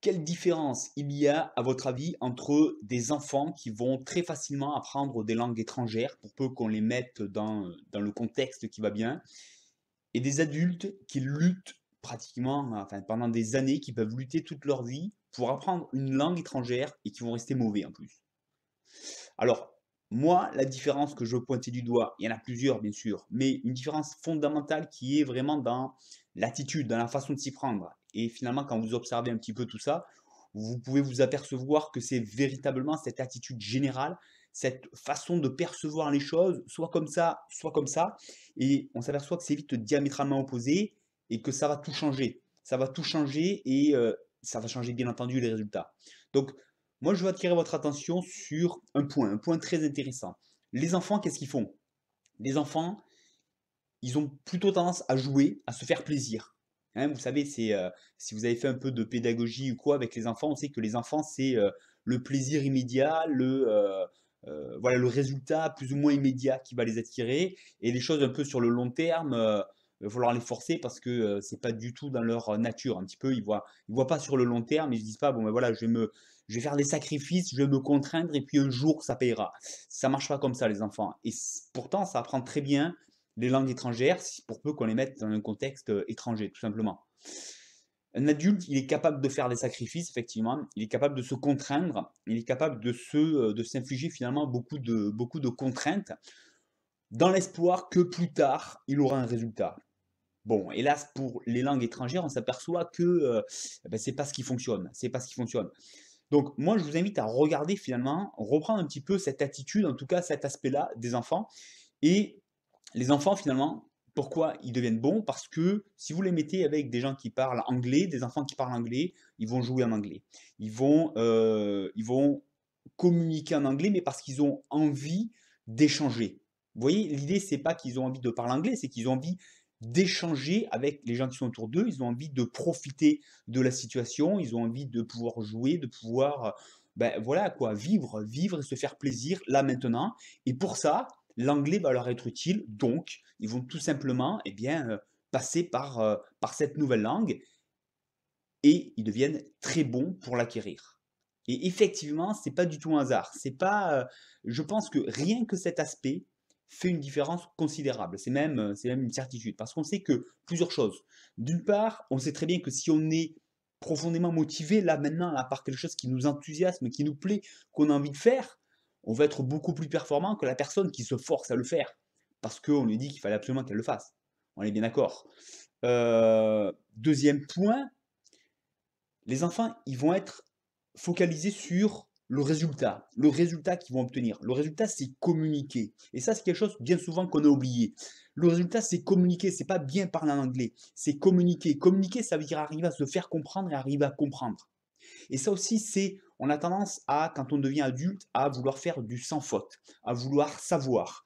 Quelle différence il y a, à votre avis, entre des enfants qui vont très facilement apprendre des langues étrangères, pour peu qu'on les mette dans le contexte qui va bien, et des adultes qui luttent pratiquement, enfin pendant des années, qui peuvent lutter toute leur vie pour apprendre une langue étrangère et qui vont rester mauvais en plus? Alors, moi, la différence que je veux pointer du doigt, il y en a plusieurs bien sûr, mais une différence fondamentale qui est vraiment dans l'attitude, dans la façon de s'y prendre. Et finalement, quand vous observez un petit peu tout ça, vous pouvez vous apercevoir que c'est véritablement cette attitude générale, cette façon de percevoir les choses, soit comme ça, soit comme ça. Et on s'aperçoit que c'est vite diamétralement opposé et que ça va tout changer. Ça va tout changer et ça va changer bien entendu les résultats. Donc, moi, je veux attirer votre attention sur un point très intéressant. Les enfants, qu'est-ce qu'ils font? Les enfants, ils ont plutôt tendance à jouer, à se faire plaisir. Hein, vous savez, si vous avez fait un peu de pédagogie ou quoi avec les enfants, on sait que les enfants, c'est le plaisir immédiat, voilà, le résultat plus ou moins immédiat qui va les attirer. Et les choses un peu sur le long terme, il va falloir les forcer parce que c'est pas du tout dans leur nature. Un petit peu, ils voient pas sur le long terme, ils se disent pas, bon ben voilà, je vais faire des sacrifices, je vais me contraindre et puis un jour ça payera. Ça marche pas comme ça, les enfants. Et pourtant, ça apprend très bien les langues étrangères, pour peu qu'on les mette dans un contexte étranger, tout simplement. Un adulte, il est capable de faire des sacrifices, effectivement, il est capable de se contraindre, il est capable de s'infliger finalement beaucoup de contraintes, dans l'espoir que plus tard, il aura un résultat. Bon, hélas, pour les langues étrangères, on s'aperçoit que ben, c'est pas ce qui fonctionne. C'est pas ce qui fonctionne. Donc, moi, je vous invite à regarder finalement, reprendre un petit peu cette attitude, en tout cas cet aspect-là des enfants, et les enfants, finalement, pourquoi ils deviennent bons? Parce que si vous les mettez avec des gens qui parlent anglais, des enfants qui parlent anglais, ils vont jouer en anglais. Ils vont communiquer en anglais, mais parce qu'ils ont envie d'échanger. Vous voyez, l'idée, c'est pas qu'ils ont envie de parler anglais, c'est qu'ils ont envie d'échanger avec les gens qui sont autour d'eux, ils ont envie de profiter de la situation, ils ont envie de pouvoir jouer, de pouvoir, ben voilà quoi, vivre et se faire plaisir là maintenant. Et pour ça, l'anglais va leur être utile, donc ils vont tout simplement eh bien, passer par cette nouvelle langue et ils deviennent très bons pour l'acquérir. Et effectivement, c'est pas du tout un hasard. C'est pas, je pense que rien que cet aspect fait une différence considérable. C'est même une certitude. Parce qu'on sait que plusieurs choses. D'une part, on sait très bien que si on est profondément motivé, là maintenant, là, par quelque chose qui nous enthousiasme, qui nous plaît, qu'on a envie de faire, on va être beaucoup plus performant que la personne qui se force à le faire. Parce qu'on lui dit qu'il fallait absolument qu'elle le fasse. On est bien d'accord. Deuxième point, les enfants, ils vont être focalisés sur le résultat qu'ils vont obtenir. Le résultat, c'est communiquer. Et ça, c'est quelque chose bien souvent qu'on a oublié. Le résultat, c'est communiquer, c'est pas bien parler en anglais, c'est communiquer. Communiquer, ça veut dire arriver à se faire comprendre et arriver à comprendre. Et ça aussi, c'est, on a tendance à, quand on devient adulte, à vouloir faire du sans faute, à vouloir savoir.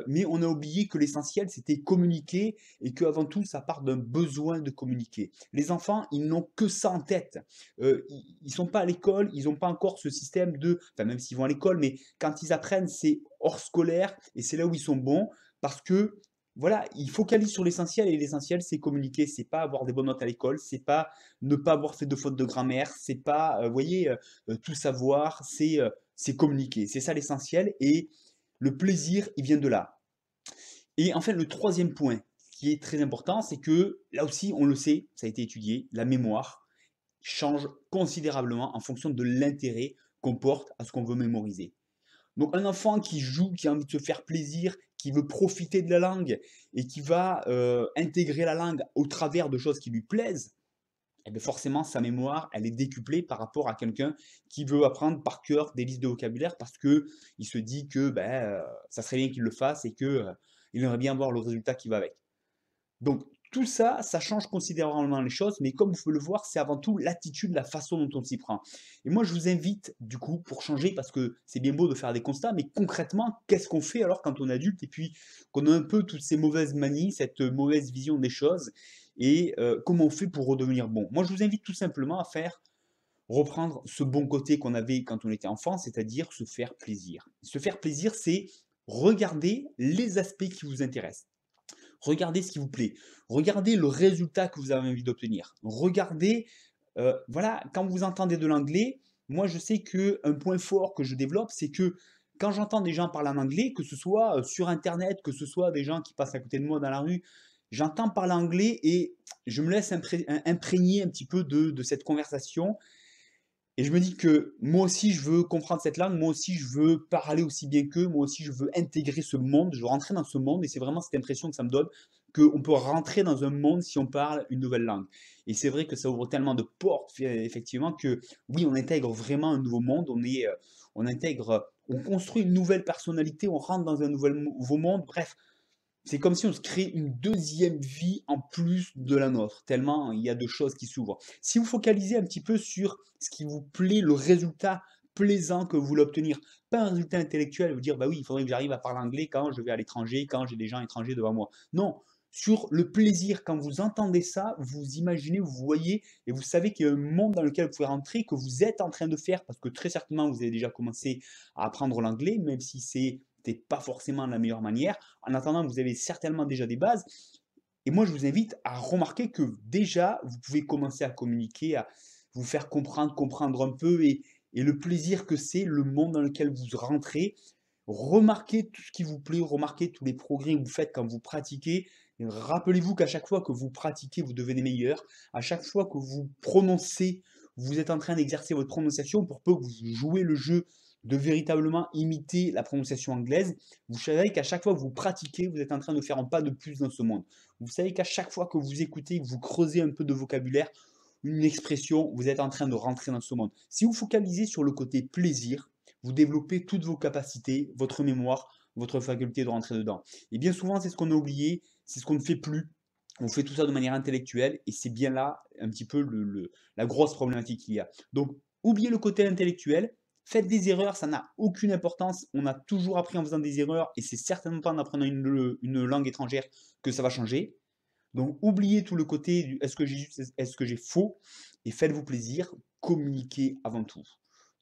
Mais on a oublié que l'essentiel, c'était communiquer et qu'avant tout, ça part d'un besoin de communiquer. Les enfants, ils n'ont que ça en tête. Ils ne sont pas à l'école, ils n'ont pas encore ce système de... Enfin, même s'ils vont à l'école, mais quand ils apprennent, c'est hors scolaire et c'est là où ils sont bons parce que voilà, ils focalisent sur l'essentiel et l'essentiel, c'est communiquer. C'est pas avoir des bonnes notes à l'école, c'est pas ne pas avoir fait de fautes de grammaire, c'est pas, vous voyez, tout savoir, c'est communiquer. C'est ça l'essentiel et le plaisir, il vient de là. Et enfin, le troisième point qui est très important, c'est que là aussi, on le sait, ça a été étudié, la mémoire change considérablement en fonction de l'intérêt qu'on porte à ce qu'on veut mémoriser. Donc un enfant qui joue, qui a envie de se faire plaisir, qui veut profiter de la langue et qui va intégrer la langue au travers de choses qui lui plaisent, eh bien forcément, sa mémoire, elle est décuplée par rapport à quelqu'un qui veut apprendre par cœur des listes de vocabulaire parce que il se dit que ben, ça serait bien qu'il le fasse et que il aimerait bien voir le résultat qui va avec. Donc tout ça, ça change considérablement les choses, mais comme vous pouvez le voir, c'est avant tout l'attitude, la façon dont on s'y prend. Et moi, je vous invite, du coup, pour changer, parce que c'est bien beau de faire des constats, mais concrètement, qu'est-ce qu'on fait alors quand on est adulte et puis qu'on a un peu toutes ces mauvaises manies, cette mauvaise vision des choses, et comment on fait pour redevenir bon? Moi, je vous invite tout simplement à faire reprendre ce bon côté qu'on avait quand on était enfant, c'est-à-dire se faire plaisir. Se faire plaisir, c'est regarder les aspects qui vous intéressent. Regardez ce qui vous plaît. Regardez le résultat que vous avez envie d'obtenir. Regardez, Voilà, quand vous entendez de l'anglais, moi je sais qu'un point fort que je développe, c'est que quand j'entends des gens parler en anglais, que ce soit sur internet, que ce soit des gens qui passent à côté de moi dans la rue, j'entends parler anglais et je me laisse imprégner un petit peu de cette conversation et je me dis que moi aussi, je veux comprendre cette langue, moi aussi, je veux parler aussi bien qu'eux, moi aussi, je veux intégrer ce monde, je veux rentrer dans ce monde, et c'est vraiment cette impression que ça me donne, qu'on peut rentrer dans un monde si on parle une nouvelle langue. Et c'est vrai que ça ouvre tellement de portes, effectivement, que oui, on intègre vraiment un nouveau monde, on intègre, on construit une nouvelle personnalité, on rentre dans un nouveau monde, bref, c'est comme si on se crée une deuxième vie en plus de la nôtre, tellement il y a de choses qui s'ouvrent. Si vous focalisez un petit peu sur ce qui vous plaît, le résultat plaisant que vous voulez obtenir, pas un résultat intellectuel, vous dire bah oui, il faudrait que j'arrive à parler anglais quand je vais à l'étranger, quand j'ai des gens étrangers devant moi. Non, sur le plaisir, quand vous entendez ça, vous imaginez, vous voyez et vous savez qu'il y a un monde dans lequel vous pouvez rentrer, que vous êtes en train de faire, parce que très certainement vous avez déjà commencé à apprendre l'anglais, même si c'était pas forcément la meilleure manière. En attendant, vous avez certainement déjà des bases. Et moi, je vous invite à remarquer que déjà, vous pouvez commencer à communiquer, à vous faire comprendre, comprendre un peu et le plaisir que c'est, le monde dans lequel vous rentrez. Remarquez tout ce qui vous plaît, remarquez tous les progrès que vous faites quand vous pratiquez. Rappelez-vous qu'à chaque fois que vous pratiquez, vous devenez meilleur. À chaque fois que vous prononcez, vous êtes en train d'exercer votre prononciation pour peu que vous jouez le jeu de véritablement imiter la prononciation anglaise. Vous savez qu'à chaque fois que vous pratiquez, vous êtes en train de faire un pas de plus dans ce monde. Vous savez qu'à chaque fois que vous écoutez, que vous creusez un peu de vocabulaire, une expression, vous êtes en train de rentrer dans ce monde. Si vous focalisez sur le côté plaisir, vous développez toutes vos capacités, votre mémoire, votre faculté de rentrer dedans. Et bien souvent, c'est ce qu'on a oublié, c'est ce qu'on ne fait plus. On fait tout ça de manière intellectuelle et c'est bien là un petit peu la grosse problématique qu'il y a. Donc, oubliez le côté intellectuel, faites des erreurs, ça n'a aucune importance. On a toujours appris en faisant des erreurs et c'est certainement pas en apprenant une langue étrangère que ça va changer. Donc, oubliez tout le côté du est-ce que j'ai juste, est-ce que j'ai faux et faites-vous plaisir, communiquez avant tout.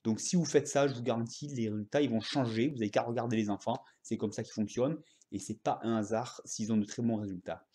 Donc, si vous faites ça, je vous garantis, les résultats ils vont changer. Vous n'avez qu'à regarder les enfants, c'est comme ça qu'ils fonctionnent et c'est pas un hasard s'ils ont de très bons résultats.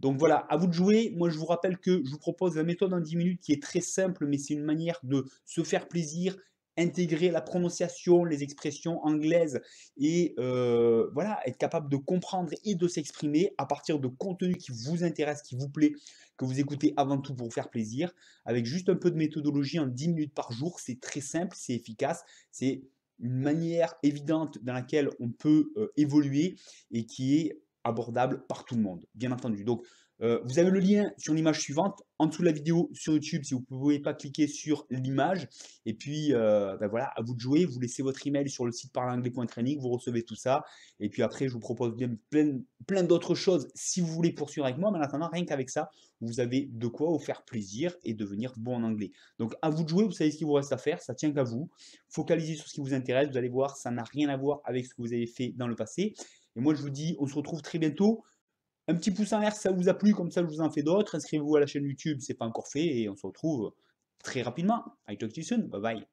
Donc voilà, à vous de jouer. Moi, je vous rappelle que je vous propose la méthode en 10 minutes qui est très simple, mais c'est une manière de se faire plaisir, intégrer la prononciation, les expressions anglaises et voilà, être capable de comprendre et de s'exprimer à partir de contenu qui vous intéresse, qui vous plaît, que vous écoutez avant tout pour vous faire plaisir, avec juste un peu de méthodologie en 10 minutes par jour. C'est très simple, c'est efficace, c'est une manière évidente dans laquelle on peut évoluer et qui est abordable par tout le monde, bien entendu. Donc, vous avez le lien sur l'image suivante, en dessous de la vidéo sur YouTube, si vous ne pouvez pas cliquer sur l'image. Et puis, ben voilà, à vous de jouer. Vous laissez votre email sur le site parleranglais.training, vous recevez tout ça. Et puis après, je vous propose bien plein d'autres choses si vous voulez poursuivre avec moi. Mais en attendant, rien qu'avec ça, vous avez de quoi vous faire plaisir et devenir bon en anglais. Donc, à vous de jouer, vous savez ce qu'il vous reste à faire, ça tient qu'à vous. Focalisez sur ce qui vous intéresse, vous allez voir, ça n'a rien à voir avec ce que vous avez fait dans le passé. Et moi, je vous dis, on se retrouve très bientôt. Un petit pouce en l'air si ça vous a plu, comme ça je vous en fais d'autres. Inscrivez-vous à la chaîne YouTube, c'est pas encore fait, et on se retrouve très rapidement. I talk to you soon. Bye bye.